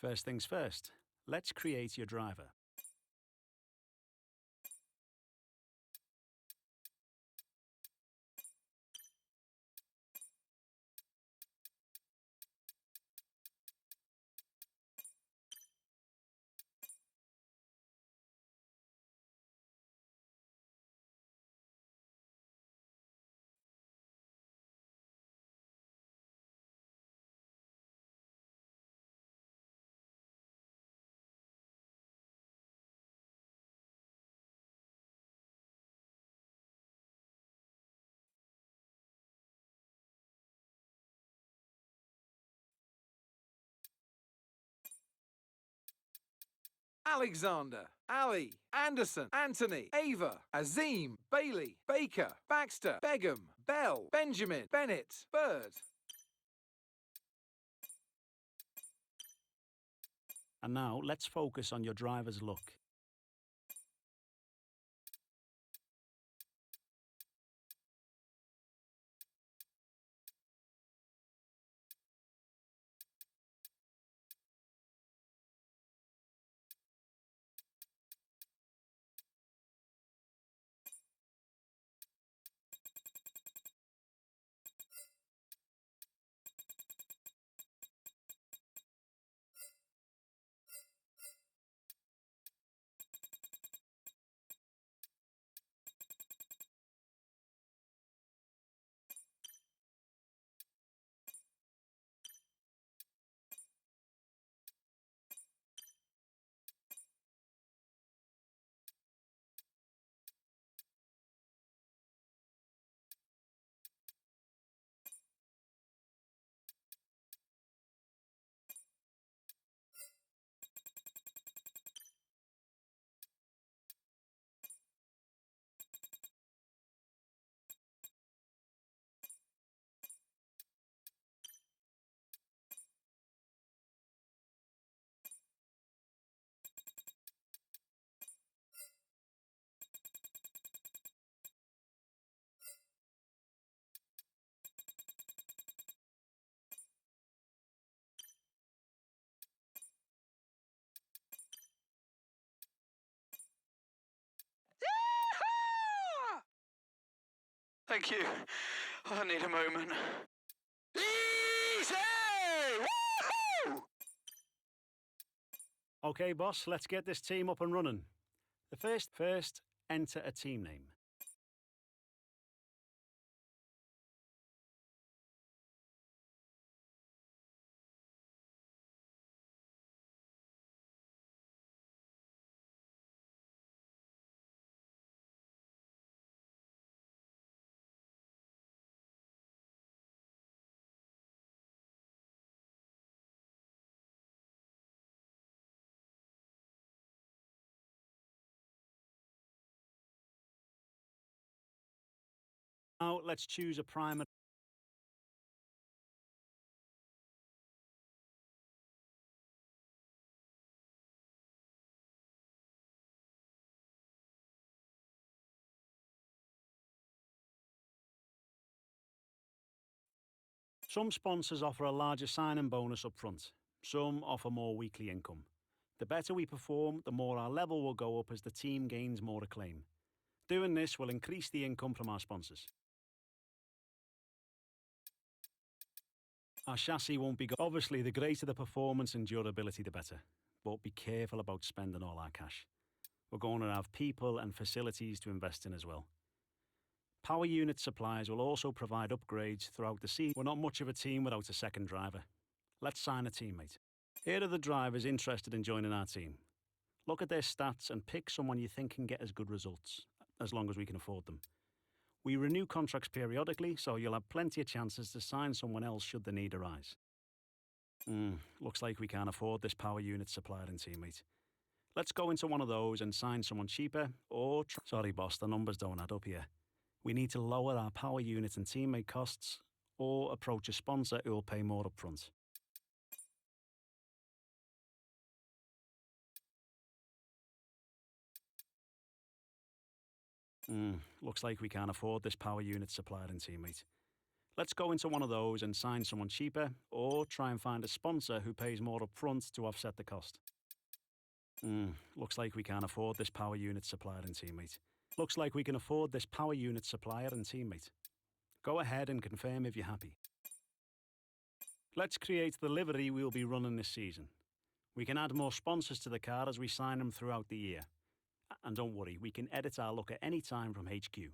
First things first, let's create your driver. Alexander, Ali, Anderson, Anthony, Ava, Azim, Bailey, Baker, Baxter, Begum, Bell, Benjamin, Bennett, Bird. And now let's focus on your driver's look. Thank you. I need a moment. Easy! Woohoo! Okay, boss, let's get this team up and running. The first, enter a team name. Now let's choose a primer. Some sponsors offer a larger sign-in bonus up front. Some offer more weekly income. The better we perform, the more our level will go up as the team gains more acclaim. Doing this will increase the income from our sponsors. Our chassis won't be good. Obviously, the greater the performance and durability, the better. But be careful about spending all our cash. We're going to have people and facilities to invest in as well. Power unit suppliers will also provide upgrades throughout the season. We're not much of a team without a second driver. Let's sign a teammate. Here are the drivers interested in joining our team. Look at their stats and pick someone you think can get us good results, as long as we can afford them. We renew contracts periodically, so you'll have plenty of chances to sign someone else should the need arise. Looks like we can't afford this power unit supplier and teammate. Let's go into one of those and sign someone cheaper, or... Sorry boss, the numbers don't add up here. We need to lower our power unit and teammate costs, or approach a sponsor who will pay more upfront. Looks like we can't afford this power unit supplier and teammate. Let's go into one of those and sign someone cheaper, or try and find a sponsor who pays more upfront to offset the cost. Looks like we can't afford this power unit supplier and teammate. Looks like we can afford this power unit supplier and teammate. Go ahead and confirm if you're happy. Let's create the livery we'll be running this season. We can add more sponsors to the car as we sign them throughout the year. And don't worry, we can edit our look at any time from HQ.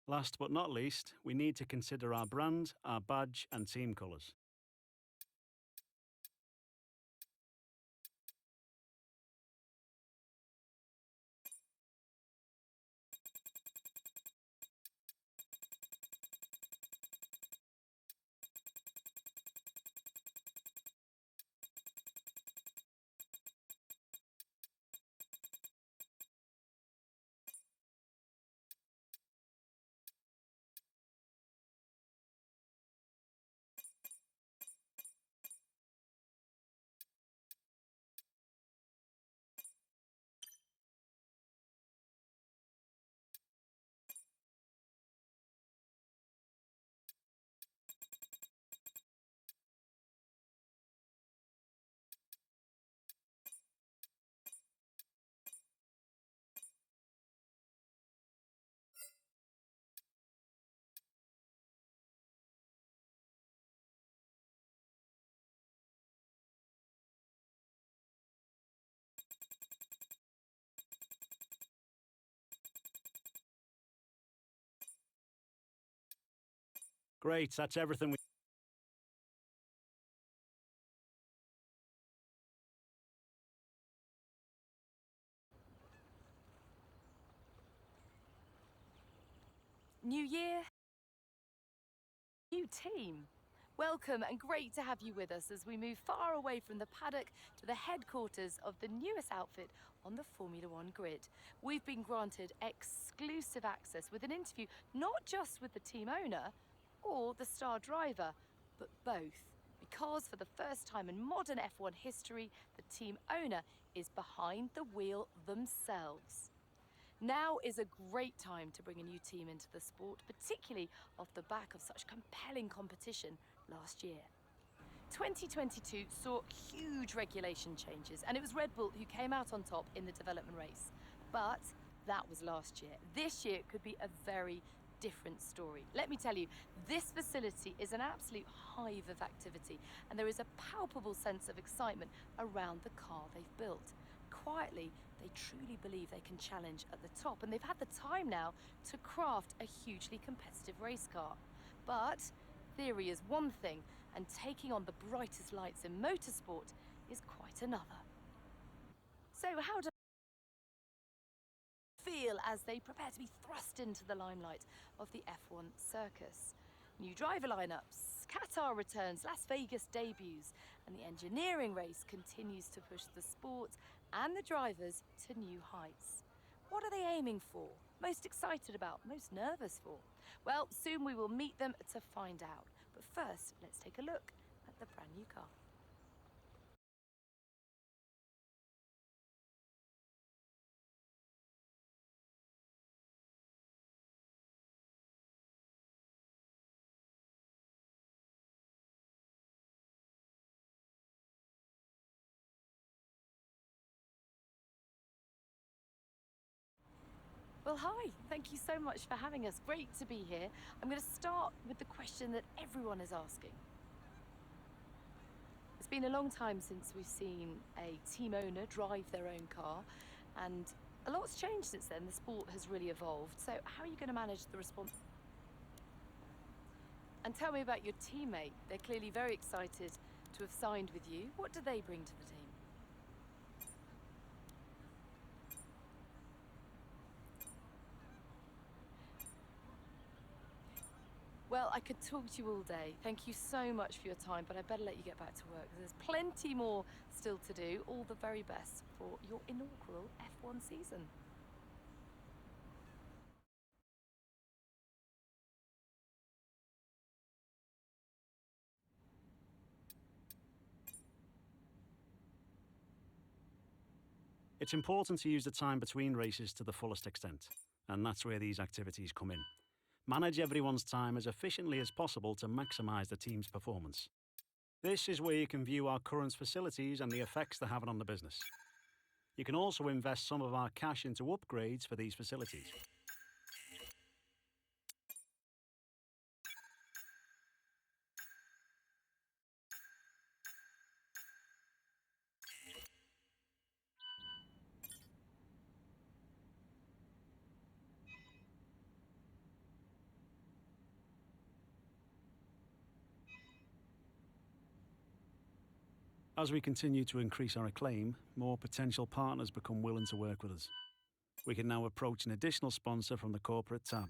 Last but not least, we need to consider our brand, our badge and team colours. Great, that's everything we... New year, new team. Welcome and great to have you with us as we move far away from the paddock to the headquarters of the newest outfit on the Formula One grid. We've been granted exclusive access with an interview not just with the team owner or the star driver, but both. Because for the first time in modern F1 history, the team owner is behind the wheel themselves. Now is a great time to bring a new team into the sport, particularly off the back of such compelling competition last year. 2022 saw huge regulation changes, and it was Red Bull who came out on top in the development race. But that was last year. This year could be a very different story. Let me tell you, this facility is an absolute hive of activity, and there is a palpable sense of excitement around the car they've built. Quietly, they truly believe they can challenge at the top, and they've had the time now to craft a hugely competitive race car. But theory is one thing, and taking on the brightest lights in motorsport is quite another. So how do they feel as they prepare to be thrust into the limelight of the F1 circus? New driver lineups, Qatar returns, Las Vegas debuts, and the engineering race continues to push the sport and the drivers to new heights. What are they aiming for? Most excited about? Most nervous for? Well, soon we will meet them to find out. But first, let's take a look at the brand new car. Well, hi. Thank you so much for having us. Great to be here. I'm going to start with the question that everyone is asking. It's been a long time since we've seen a team owner drive their own car, and a lot's changed since then. The sport has really evolved. So how are you going to manage the response? And tell me about your teammate. They're clearly very excited to have signed with you. What do they bring to the team? Well, I could talk to you all day. Thank you so much for your time, but I better let you get back to work. There's plenty more still to do. All the very best for your inaugural F1 season. It's important to use the time between races to the fullest extent, and that's where these activities come in. Manage everyone's time as efficiently as possible to maximise the team's performance. This is where you can view our current facilities and the effects they're having on the business. You can also invest some of our cash into upgrades for these facilities. As we continue to increase our acclaim, more potential partners become willing to work with us. We can now approach an additional sponsor from the corporate tab.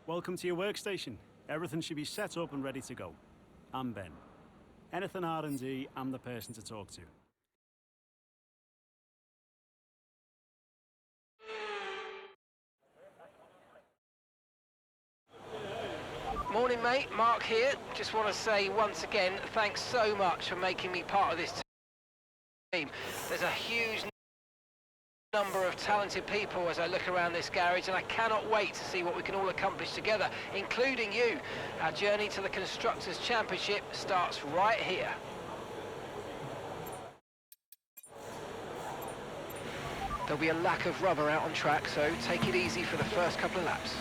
Welcome to your workstation. Everything should be set up and ready to go. I'm Ben. Anything R&D, I'm the person to talk to. Morning mate, Mark here. Just want to say once again, thanks so much for making me part of this team. There's a huge number of talented people as I look around this garage, and I cannot wait to see what we can all accomplish together, including you. Our journey to the Constructors' Championship starts right here. There'll be a lack of rubber out on track, so take it easy for the first couple of laps.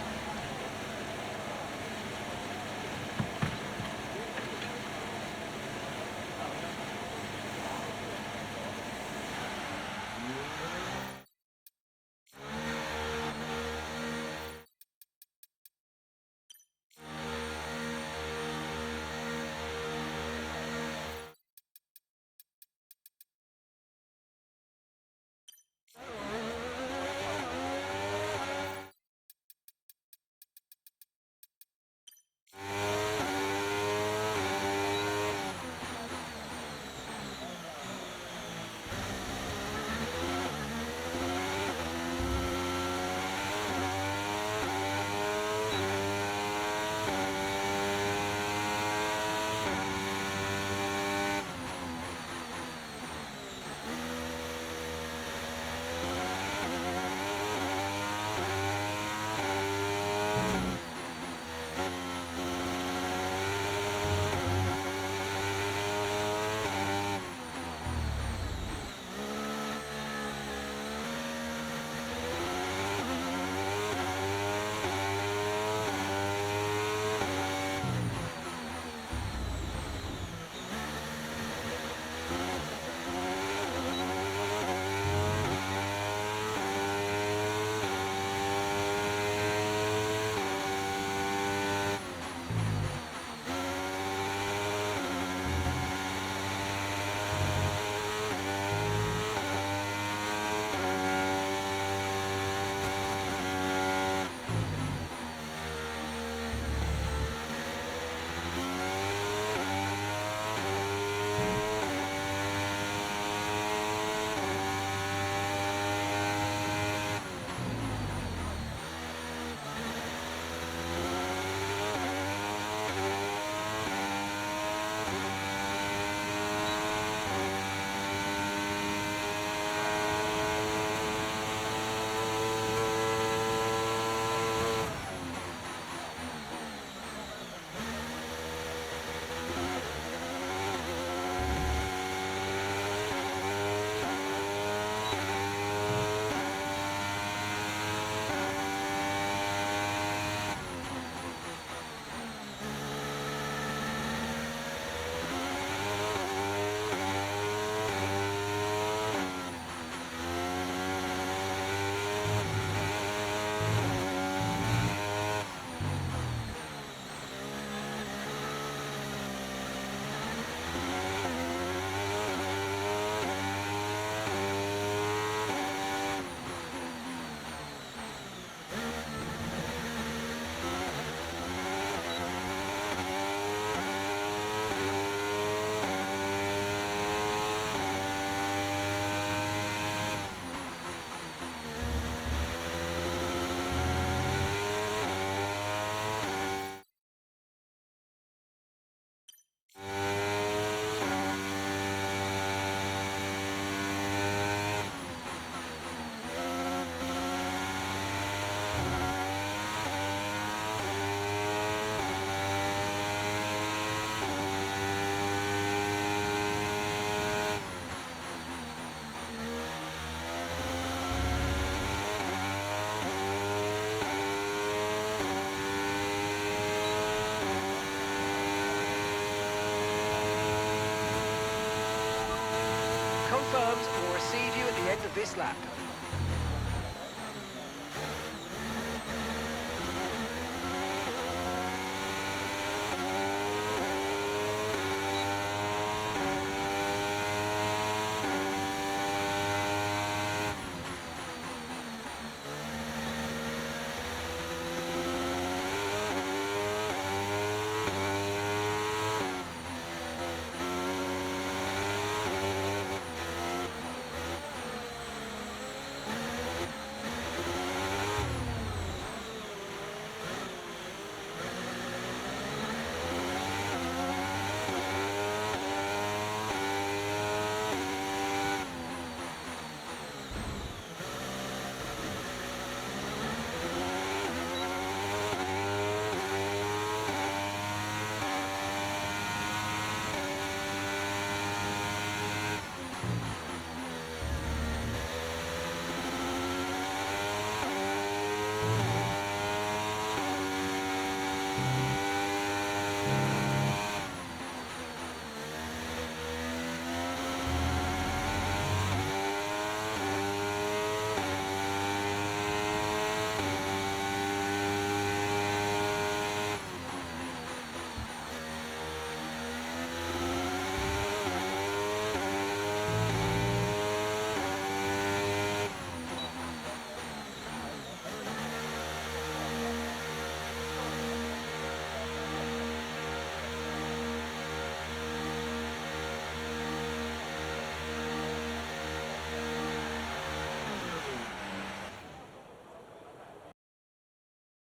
this lap.